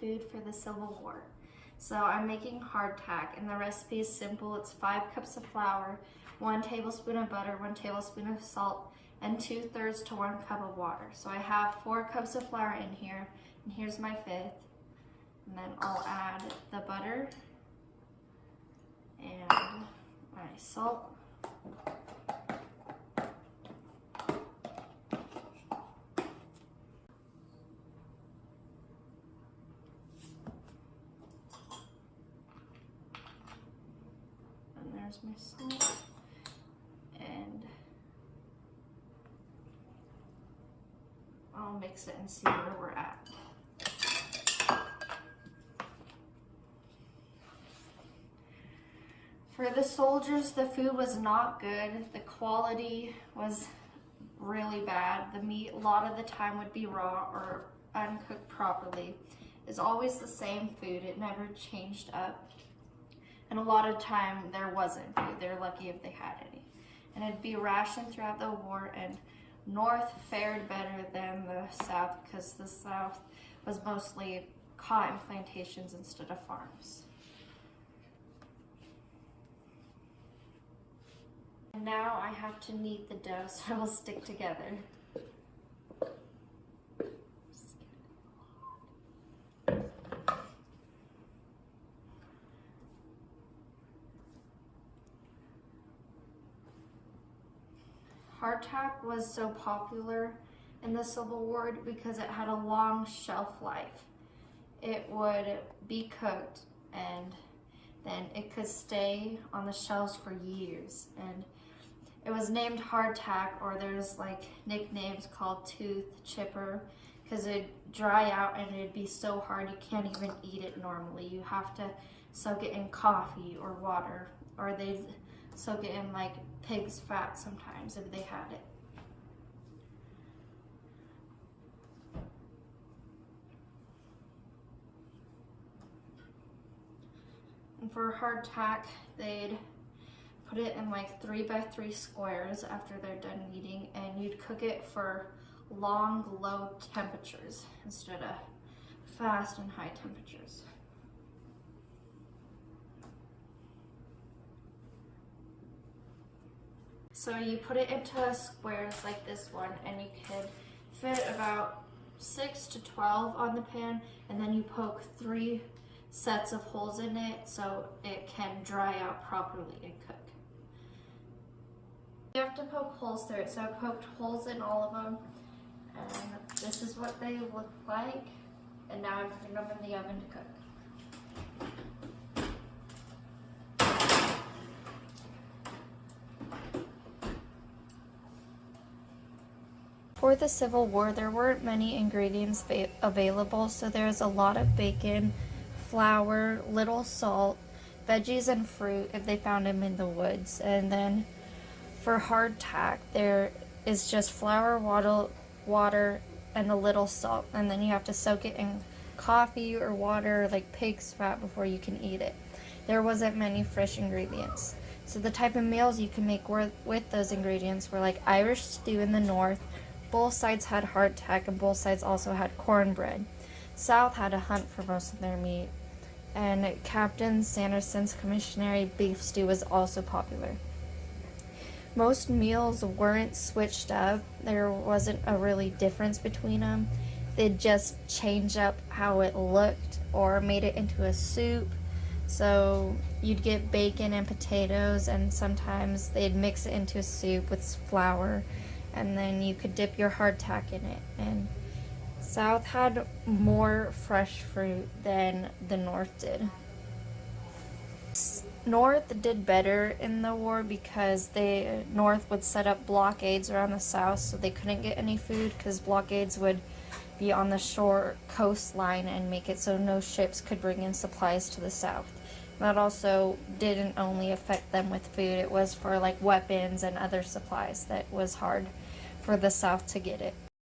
food for the Civil War. So I'm making hardtack, and the recipe is simple. It's 5 cups of flour, 1 tablespoon of butter, 1 tablespoon of salt, and 2/3 to 1 cup of water. So I have 4 cups of flour in here, and here's my 5th. And then I'll add the butter and my salt. And there's my salt. And I'll mix it and see where we're at. For the soldiers, the food was not good. The quality was really bad. The meat, a lot of the time, would be raw or uncooked properly. It's always the same food. It never changed up. And a lot of time, there wasn't food. They're lucky if they had any. And it'd be rationed throughout the war, and North fared better than the South because the South was mostly cotton plantations instead of farms. And now I have to knead the dough so it will stick together. Hardtack was so popular in the Civil War because it had a long shelf life. It would be cooked and then it could stay on the shelves for years. And it was named hardtack, or there's like nicknames called tooth chipper, because it'd dry out and it'd be so hard you can't even eat it normally. You have to soak it in coffee or water, or they'd soak it in like pig's fat sometimes if they had it. And for hardtack, they'd put it in like 3x3 squares after they're done kneading, and you'd cook it for long, low temperatures instead of fast and high temperatures. So you put it into squares like this one, and you could fit about 6 to 12 on the pan, and then you poke 3 sets of holes in it so it can dry out properly and cook. You have to poke holes through it, so I poked holes in all of them, and this is what they look like, and now I'm putting them in the oven to cook. For the Civil War, there weren't many ingredients available, so there's a lot of bacon, flour, little salt, veggies, and fruit if they found them in the woods. And then for hardtack, there is just flour, water, and a little salt. And then you have to soak it in coffee or water, like pig's fat, before you can eat it. There wasn't many fresh ingredients. So the type of meals you can make with those ingredients were like Irish stew in the north. Both sides had hardtack, and both sides also had cornbread. South had to hunt for most of their meat. And Captain Sanderson's commissionary beef stew was also popular. Most meals weren't switched up. There wasn't a really difference between them. They'd just change up how it looked or made it into a soup. So you'd get bacon and potatoes, and sometimes they'd mix it into a soup with flour, and then you could dip your hardtack in it. And South had more fresh fruit than the North did. North did better in the war because the North would set up blockades around the South, so they couldn't get any food because blockades would be on the shore coastline and make it so no ships could bring in supplies to the South. That also didn't only affect them with food, it was for like weapons and other supplies that was hard for the South to get it.